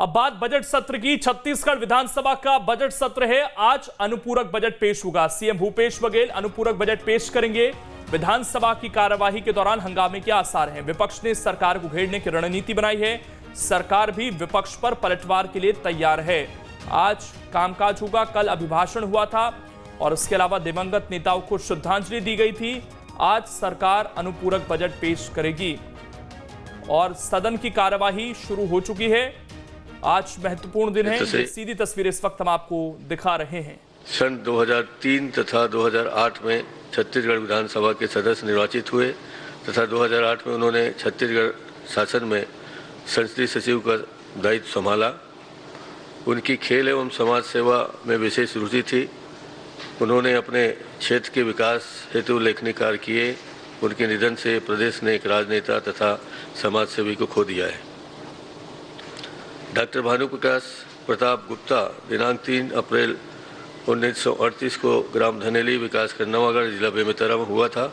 अब बात बजट सत्र की। छत्तीसगढ़ विधानसभा का बजट सत्र है। आज अनुपूरक बजट पेश होगा। सीएम भूपेश बघेल अनुपूरक बजट पेश करेंगे। विधानसभा की कार्यवाही के दौरान हंगामे के आसार हैं। विपक्ष ने सरकार को घेरने की रणनीति बनाई है। सरकार भी विपक्ष पर पलटवार के लिए तैयार है। आज कामकाज होगा। कल अभिभाषण हुआ था और उसके अलावा दिवंगत नेताओं को श्रद्धांजलि दी गई थी। आज सरकार अनुपूरक बजट पेश करेगी और सदन की कार्यवाही शुरू हो चुकी है। आज महत्वपूर्ण दिन है। सीधी तस्वीर इस वक्त हम आपको दिखा रहे हैं। सन 2003 तथा 2008 में छत्तीसगढ़ विधानसभा के सदस्य निर्वाचित हुए तथा 2008 में उन्होंने छत्तीसगढ़ शासन में संसदीय सचिव का दायित्व संभाला। उनकी खेल एवं समाज सेवा में विशेष रुचि थी। उन्होंने अपने क्षेत्र के विकास हेतु उल्लेखनीय कार्य किए। उनके निधन से प्रदेश ने एक राजनेता तथा समाज सेवी को खो दिया है। डॉक्टर भानुप्रकाश प्रताप गुप्ता दिनांक 3 अप्रैल 1938 को ग्राम धनेली विकासखंड नवागढ़ जिला बेमेतरा में हुआ था।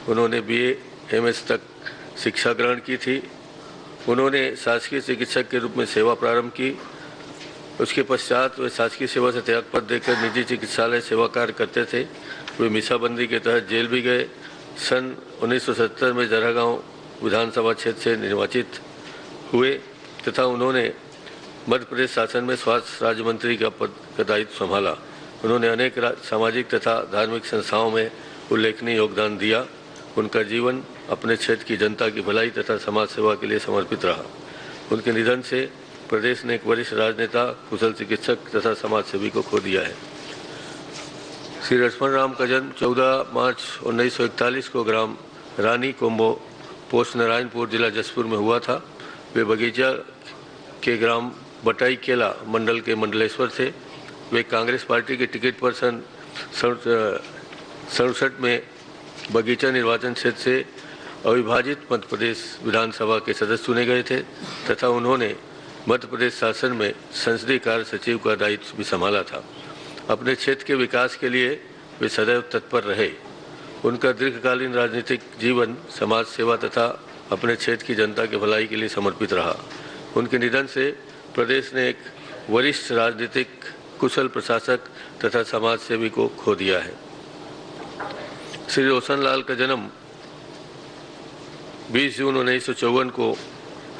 उन्होंने BA MS तक शिक्षा ग्रहण की थी। उन्होंने शासकीय चिकित्सक के रूप में सेवा प्रारंभ की। उसके पश्चात वे शासकीय सेवा से त्यागपत्र देकर निजी चिकित्सालय सेवा कार्य करते थे। वे मीसाबंदी के तहत जेल भी गए। सन 1970 में जरागांव विधानसभा क्षेत्र से निर्वाचित हुए तथा उन्होंने मध्य प्रदेश शासन में स्वास्थ्य राज्य मंत्री का पद का दायित्व संभाला। उन्होंने अनेक सामाजिक तथा धार्मिक संस्थाओं में उल्लेखनीय योगदान दिया। उनका जीवन अपने क्षेत्र की जनता की भलाई तथा समाज सेवा के लिए समर्पित रहा। उनके निधन से प्रदेश ने एक वरिष्ठ राजनेता, कुशल चिकित्सक तथा समाज सेवी को खो दिया है। श्री लक्ष्मण राम का जन्म 14 मार्च 1941 को ग्राम रानी कोम्बो पोस्ट नारायणपुर जिला जसपुर में हुआ था। वे बगीचा के ग्राम बटाई केला मंडल के मंडलेश्वर थे। वे कांग्रेस पार्टी के टिकट पर सन 67 में बगीचा निर्वाचन क्षेत्र से अविभाजित मध्य प्रदेश विधानसभा के सदस्य चुने गए थे तथा उन्होंने मध्य प्रदेश शासन में संसदीय कार्य सचिव का दायित्व भी संभाला था। अपने क्षेत्र के विकास के लिए वे सदैव तत्पर रहे। उनका दीर्घकालीन राजनीतिक जीवन समाज सेवा तथा अपने क्षेत्र की जनता की भलाई के लिए समर्पित रहा। उनके निधन से प्रदेश ने एक वरिष्ठ राजनीतिक, कुशल प्रशासक तथा समाज सेवी को खो दिया है। श्री रोशनलाल का जन्म 20 जून 1954 को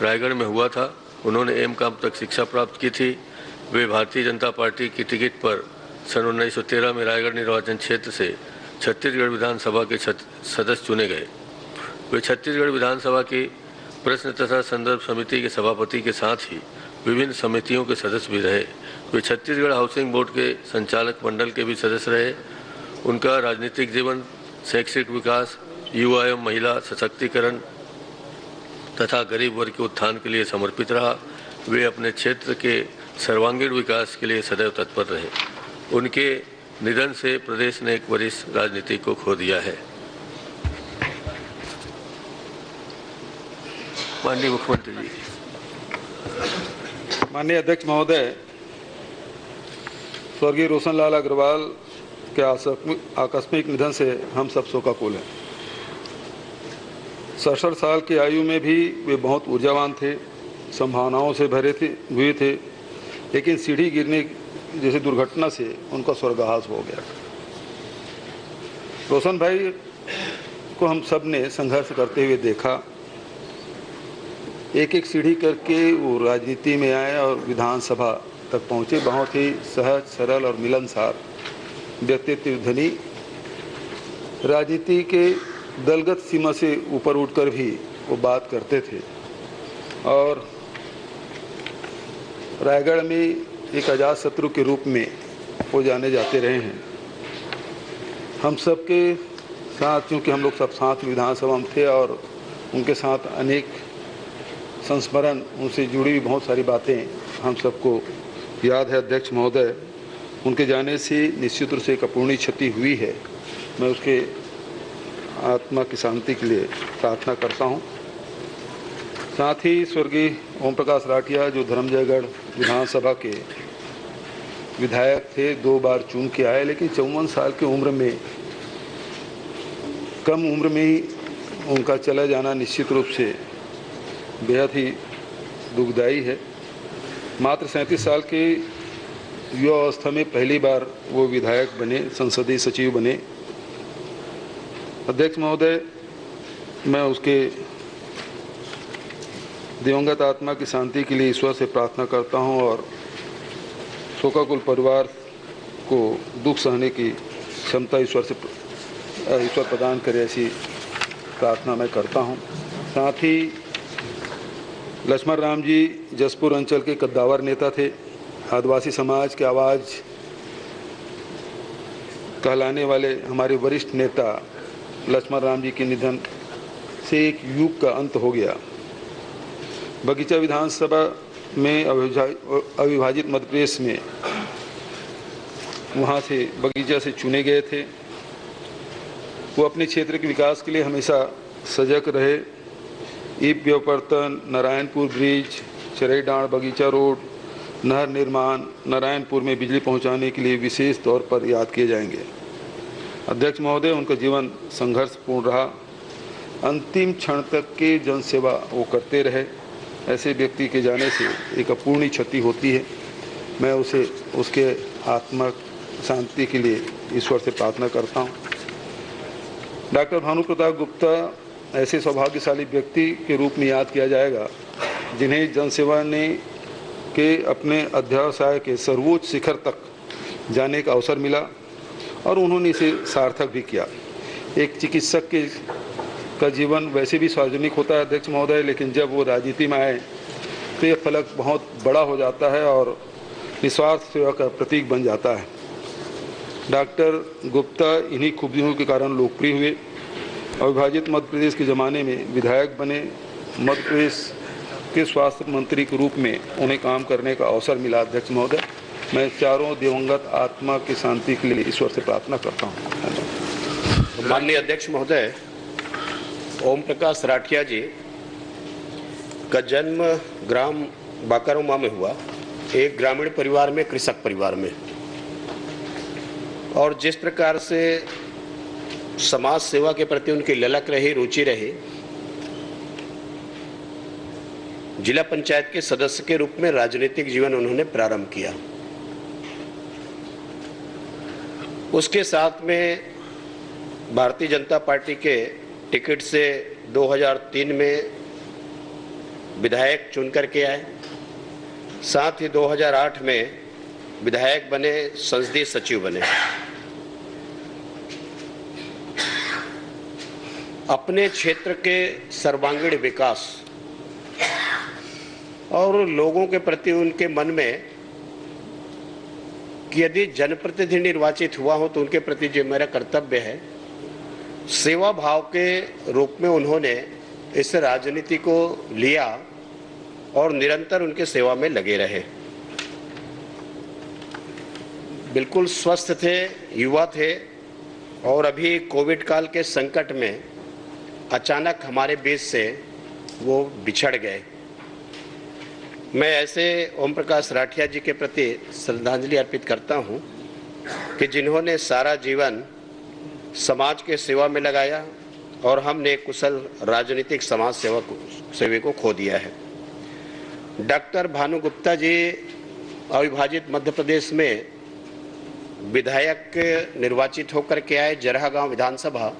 रायगढ़ में हुआ था। उन्होंने M.Com तक शिक्षा प्राप्त की थी। वे भारतीय जनता पार्टी की टिकट पर सन 1913 में रायगढ़ निर्वाचन क्षेत्र से छत्तीसगढ़ विधानसभा के सदस्य चुने गए। वे छत्तीसगढ़ विधानसभा की प्रश्न तथा संदर्भ समिति के सभापति के साथ ही विभिन्न समितियों के सदस्य भी रहे। वे छत्तीसगढ़ हाउसिंग बोर्ड के संचालक मंडल के भी सदस्य रहे। उनका राजनीतिक जीवन शैक्षिक विकास, युवा एवं महिला सशक्तिकरण तथा गरीब वर्ग के उत्थान के लिए समर्पित रहा। वे अपने क्षेत्र के सर्वांगीण विकास के लिए सदैव तत्पर रहे। उनके निधन से प्रदेश ने एक वरिष्ठ राजनीतिक को खो दिया है। माननीय मुख्यमंत्री जी। माननीय अध्यक्ष महोदय, स्वर्गीय रोशनलाल अग्रवाल के आकस्मिक निधन से हम सब शोकाकुल हैं। 67 साल की आयु में भी वे बहुत ऊर्जावान थे, संभावनाओं से भरे हुए थे, लेकिन सीढ़ी गिरने जैसी दुर्घटना से उनका स्वर्गवास हो गया। रोशन भाई को हम सब ने संघर्ष करते हुए देखा। एक एक सीढ़ी करके वो राजनीति में आए और विधानसभा तक पहुँचे। बहुत ही सहज, सरल और मिलनसार व्यक्तित्व धनी, राजनीति के दलगत सीमा से ऊपर उठकर भी वो बात करते थे और रायगढ़ में एक अजात शत्रु के रूप में वो जाने जाते रहे हैं। हम सब के साथ, क्योंकि हम लोग सब साथ विधानसभा में थे और उनके साथ अनेक संस्मरण, उनसे जुड़ी हुई बहुत सारी बातें हम सबको याद है। अध्यक्ष महोदय, उनके जाने से निश्चित रूप से एक अपूर्णीय क्षति हुई है। मैं उसके आत्मा की शांति के लिए प्रार्थना करता हूं। साथ ही स्वर्गीय ओम प्रकाश राठिया, जो धर्मजयगढ़ विधानसभा के विधायक थे, 2 बार चुन के आए, लेकिन 54 साल की उम्र में, कम उम्र में ही उनका चला जाना निश्चित रूप से बेहद ही दुखदायी है। मात्र 37 साल के युवा अवस्था में पहली बार वो विधायक बने, संसदीय सचिव बने। अध्यक्ष महोदय, मैं उसके दिवंगत आत्मा की शांति के लिए ईश्वर से प्रार्थना करता हूं और शोकाकुल परिवार को दुख सहने की क्षमता ईश्वर प्रदान करे, ऐसी प्रार्थना मैं करता हूं। साथ ही लक्ष्मण राम जी जसपुर अंचल के कद्दावर नेता थे। आदिवासी समाज के आवाज़ कहलाने वाले हमारे वरिष्ठ नेता लक्ष्मण राम जी के निधन से एक युग का अंत हो गया। बगीचा विधानसभा में अविभाजित मध्य प्रदेश में वहाँ से बगीचा से चुने गए थे। वो अपने क्षेत्र के विकास के लिए हमेशा सजग रहे। ईप व्यावर्तन, नारायणपुर ब्रिज, चरईडांड बगीचा रोड, नहर निर्माण, नारायणपुर में बिजली पहुंचाने के लिए विशेष तौर पर याद किए जाएंगे। अध्यक्ष महोदय, उनका जीवन संघर्षपूर्ण रहा। अंतिम क्षण तक के जनसेवा वो करते रहे। ऐसे व्यक्ति के जाने से एक अपूर्णीय क्षति होती है। मैं उसे उसके आत्मा शांति के लिए ईश्वर से प्रार्थना करता हूँ। डॉक्टर भानु प्रताप गुप्ता ऐसे सौभाग्यशाली व्यक्ति के रूप में याद किया जाएगा जिन्हें जनसेवा ने के अपने अध्यवसाय के सर्वोच्च शिखर तक जाने का अवसर मिला और उन्होंने इसे सार्थक भी किया। एक चिकित्सक का जीवन वैसे भी सार्वजनिक होता है अध्यक्ष महोदय, लेकिन जब वो राजनीति में आए तो ये फलक बहुत बड़ा हो जाता है और निस्वार्थ सेवा का प्रतीक बन जाता है। डॉक्टर गुप्ता इन्हीं खूबियों के कारण लोकप्रिय हुए। अविभाजित मध्य प्रदेश के ज़माने में विधायक बने। मध्य प्रदेश के स्वास्थ्य मंत्री के रूप में उन्हें काम करने का अवसर मिला। अध्यक्ष महोदय, मैं चारों दिवंगत आत्मा की शांति के लिए ईश्वर से प्रार्थना करता हूँ। माननीय अध्यक्ष महोदय, ओम प्रकाश राठिया जी का जन्म ग्राम बाकारोमा में हुआ, एक ग्रामीण परिवार में, कृषक परिवार में। और जिस प्रकार से समाज सेवा के प्रति उनकी ललक रही, रुचि रही, जिला पंचायत के सदस्य के रूप में राजनीतिक जीवन उन्होंने प्रारंभ किया। उसके साथ में भारतीय जनता पार्टी के टिकट से 2003 में विधायक चुन करके आए। साथ ही 2008 में विधायक बने, संसदीय सचिव बने। अपने क्षेत्र के सर्वांगीण विकास और लोगों के प्रति उनके मन में कि यदि जनप्रतिनिधि निर्वाचित हुआ हो तो उनके प्रति जो मेरा कर्तव्य है, सेवा भाव के रूप में उन्होंने इस राजनीति को लिया और निरंतर उनके सेवा में लगे रहे। बिल्कुल स्वस्थ थे, युवा थे और अभी कोविड काल के संकट में अचानक हमारे बीच से वो बिछड़ गए। मैं ऐसे ओम प्रकाश राठिया जी के प्रति श्रद्धांजलि अर्पित करता हूं कि जिन्होंने सारा जीवन समाज के सेवा में लगाया और हमने कुशल राजनीतिक समाज सेवी को खो दिया है। डॉक्टर भानु गुप्ता जी अविभाजित मध्य प्रदेश में विधायक निर्वाचित होकर के आए, जरहा गांव विधानसभा।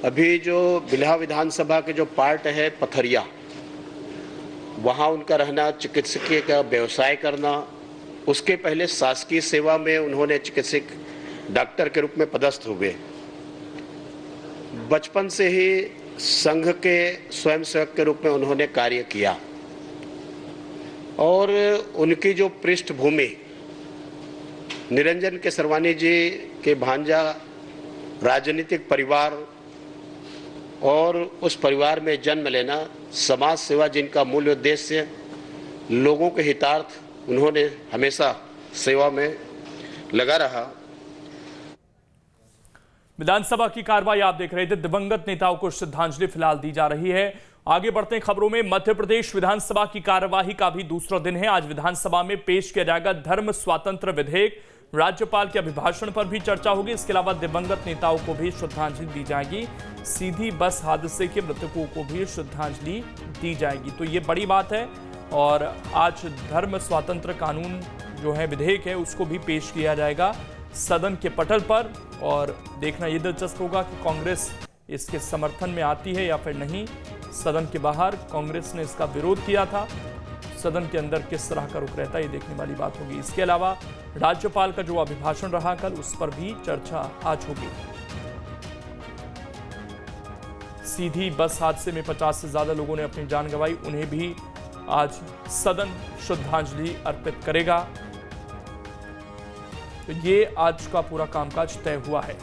अभी जो बिल्हा विधानसभा के जो पार्ट है पथरिया, वहाँ उनका रहना, चिकित्सकीय का व्यवसाय करना, उसके पहले शासकीय सेवा में उन्होंने चिकित्सक डॉक्टर के रूप में पदस्थ हुए। बचपन से ही संघ के स्वयंसेवक के रूप में उन्होंने कार्य किया और उनकी जो पृष्ठभूमि निरंजन के सरवानी जी के भांजा, राजनीतिक परिवार और उस परिवार में जन्म लेना, समाज सेवा जिनका मूल उद्देश्य, लोगों के हितार्थ उन्होंने हमेशा सेवा में लगा रहा। विधानसभा की कार्रवाई आप देख रहे थे। दिवंगत नेताओं को श्रद्धांजलि फिलहाल दी जा रही है। आगे बढ़ते हैं खबरों में। मध्य प्रदेश विधानसभा की कार्यवाही का भी दूसरा दिन है। आज विधानसभा में पेश किया जाएगा धर्म स्वातंत्र विधेयक। राज्यपाल के अभिभाषण पर भी चर्चा होगी। इसके अलावा दिवंगत नेताओं को भी श्रद्धांजलि दी जाएगी। सीधी बस हादसे के मृतकों को भी श्रद्धांजलि दी जाएगी। तो ये बड़ी बात है। और आज धर्म स्वातंत्र कानून जो है विधेयक है उसको भी पेश किया जाएगा सदन के पटल पर। और देखना ये दिलचस्प होगा कि कांग्रेस इसके समर्थन में आती है या फिर नहीं। सदन के बाहर कांग्रेस ने इसका विरोध किया था, सदन के अंदर किस तरह का रुख रहता है ये देखने वाली बात होगी। इसके अलावा राज्यपाल का जो अभिभाषण रहा कल, उस पर भी चर्चा आज होगी। सीधी बस हादसे में 50 से ज्यादा लोगों ने अपनी जान गंवाई, उन्हें भी आज सदन श्रद्धांजलि अर्पित करेगा। तो ये आज का पूरा कामकाज तय हुआ है।